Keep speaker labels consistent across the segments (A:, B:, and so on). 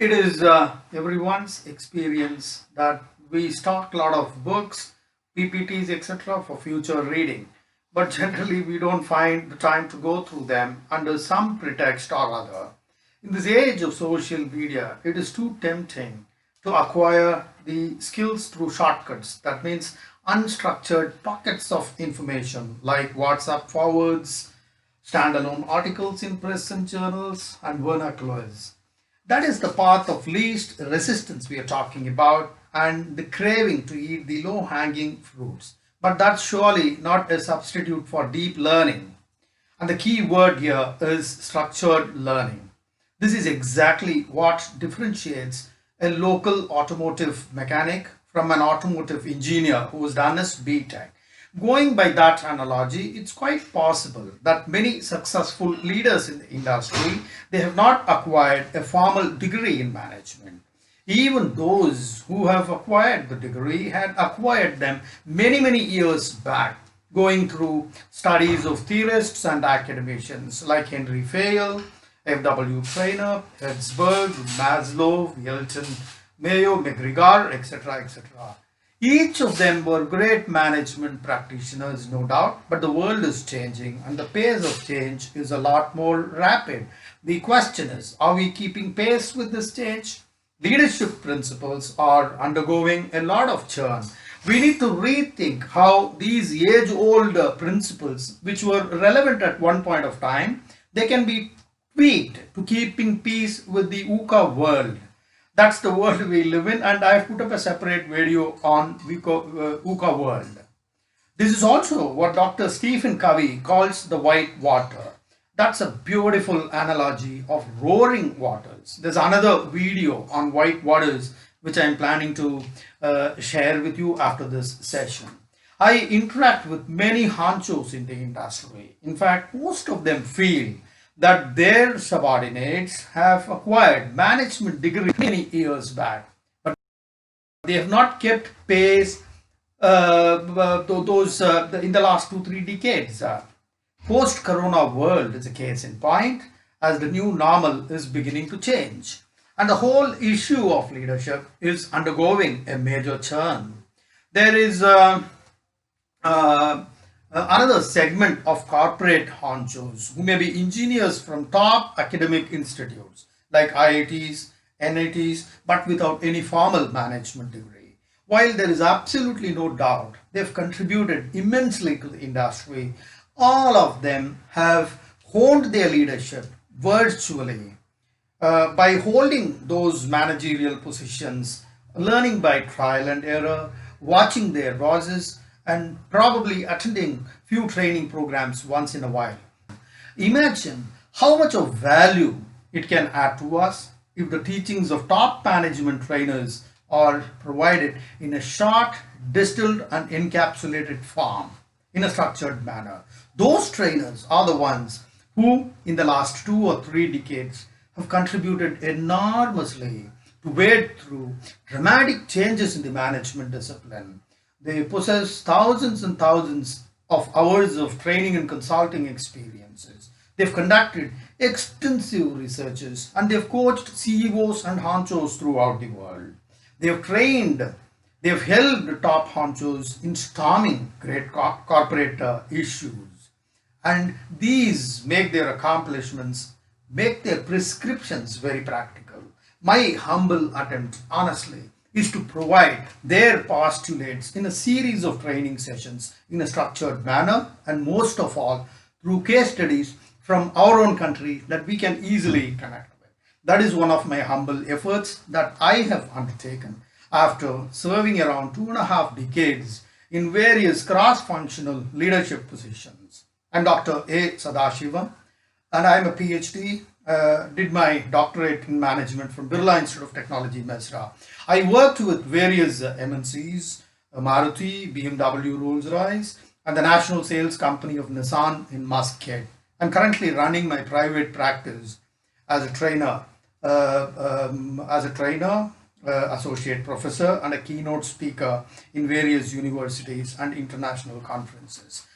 A: It is everyone's experience that we stock a lot of books, PPTs, etc. for future reading, but generally we don't find the time to go through them under some pretext or other. In this age of social media, it is too tempting to acquire the skills through shortcuts. That means unstructured pockets of information like WhatsApp forwards, standalone articles in press and journals, and vernaculars. That is the path of least resistance we are talking about, and the craving to eat the low hanging fruits. But that's surely not a substitute for deep learning. And the key word here is structured learning. This is exactly what differentiates a local automotive mechanic from an automotive engineer who has done his BTech. Going by that analogy, it's quite possible that many successful leaders in the industry, they have not acquired a formal degree in management. Even those who have acquired the degree had acquired them many years back, going through studies of theorists and academicians like Henry Fayol, F.W. Trainer, Hertzberg, Maslow, Yelton, Mayo, McGregor, etc. etc. Each of them were great management practitioners, no doubt, but the world is changing and the pace of change is a lot more rapid. The question is, are we keeping pace with this change? Leadership principles are undergoing a lot of churn. We need to rethink how these age-old principles, which were relevant at one point of time, they can be tweaked to keep in peace with the VUCA world. That's the world we live in, and I've put up a separate video on VUCA world. This is also what Dr. Stephen Covey calls the white water. That's a beautiful analogy of roaring waters. There's another video on white waters which I'm planning to share with you after this session. I interact with many honchos in the industry. In fact, most of them feel that their subordinates have acquired management degrees many years back, but they have not kept pace in the last 2-3 decades. Post-corona world is a case in point, as the new normal is beginning to change, and the whole issue of leadership is undergoing a major churn. There is another segment of corporate honchos who may be engineers from top academic institutes like IITs, NITs, but without any formal management degree. While there is absolutely no doubt they've contributed immensely to the industry, all of them have honed their leadership virtually by holding those managerial positions, learning by trial and error, watching their bosses, and probably attending few training programs once in a while. Imagine how much of value it can add to us if the teachings of top management trainers are provided in a short, distilled and encapsulated form in a structured manner. Those trainers are the ones who in the last 2 or 3 decades have contributed enormously to wade through dramatic changes in the management discipline. They possess thousands and thousands of hours of training and consulting experiences. They've conducted extensive researches and they've coached CEOs and honchos throughout the world. They've trained, they've helped top honchos in storming great corporate issues. And these make their accomplishments, make their prescriptions very practical. My humble attempt, honestly, is to provide their postulates in a series of training sessions in a structured manner, and most of all through case studies from our own country that we can easily connect with. That is one of my humble efforts that I have undertaken after serving around 2.5 decades in various cross-functional leadership positions. I'm Dr. A. Sadasivam, and I'm a Ph.D. Did my doctorate in management from Birla Institute of Technology, Mesra. I worked with various MNCs, Maruti, BMW, Rolls-Royce, and the national sales company of Nissan in Muscat. I'm currently running my private practice as a trainer, associate professor, and a keynote speaker in various universities and international conferences.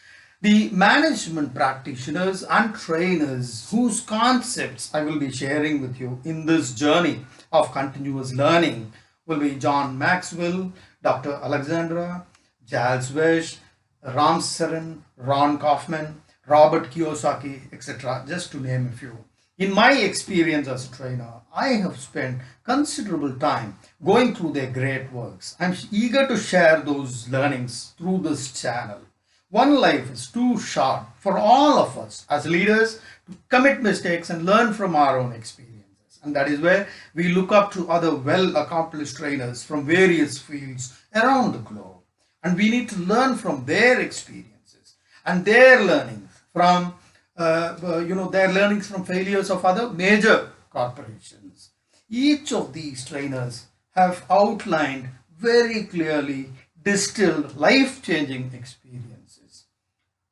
A: The management practitioners and trainers whose concepts I will be sharing with you in this journey of continuous learning will be John Maxwell, Dr. Alexandra, Giles Wish, Ram Saran, Ron Kaufman, Robert Kiyosaki, etc., just to name a few. In my experience as a trainer, I have spent considerable time going through their great works. I'm eager to share those learnings through this channel. One life is too short for all of us as leaders to commit mistakes and learn from our own experiences. And that is where we look up to other well-accomplished trainers from various fields around the globe. And we need to learn from their experiences and their learnings from their learnings from failures of other major corporations. Each of these trainers have outlined very clearly distilled life-changing experiences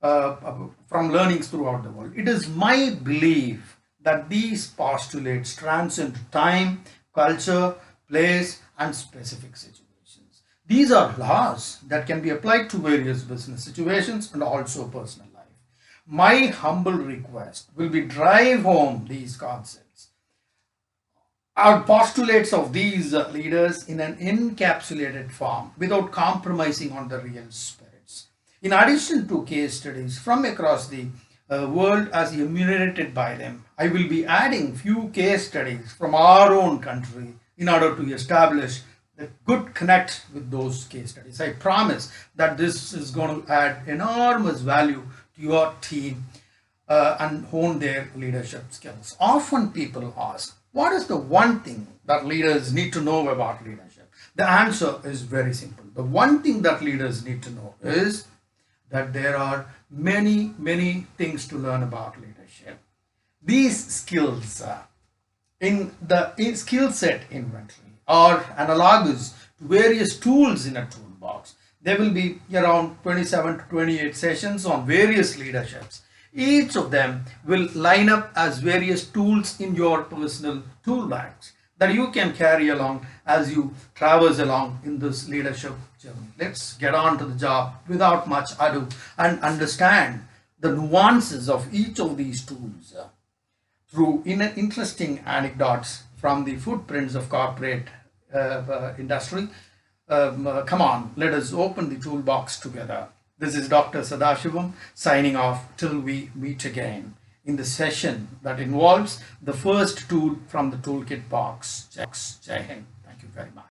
A: from learnings throughout the world. It is my belief that these postulates transcend time, culture, place, and specific situations. These are laws that can be applied to various business situations and also personal life. My humble request will be drive home these concepts, our postulates of these leaders in an encapsulated form without compromising on the real spirits. In addition to case studies from across the world as enumerated by them, I will be adding few case studies from our own country in order to establish a good connect with those case studies. I promise that this is going to add enormous value to your team and hone their leadership skills. Often people ask, what is the one thing that leaders need to know about leadership? The answer is very simple. The one thing that leaders need to know is that there are many, many things to learn about leadership. These skills in the skill set inventory are analogous to various tools in a toolbox. There will be around 27 to 28 sessions on various leaderships. Each of them will line up as various tools in your personal toolbox that you can carry along as you traverse along in this leadership journey. Let's get on to the job without much ado and understand the nuances of each of these tools through interesting anecdotes from the footprints of corporate industry. Come on, let us open the toolbox together. This is Dr. Sadasivam signing off till we meet again in the session that involves the first tool from the toolkit box. Jai Hind. Thank you very much.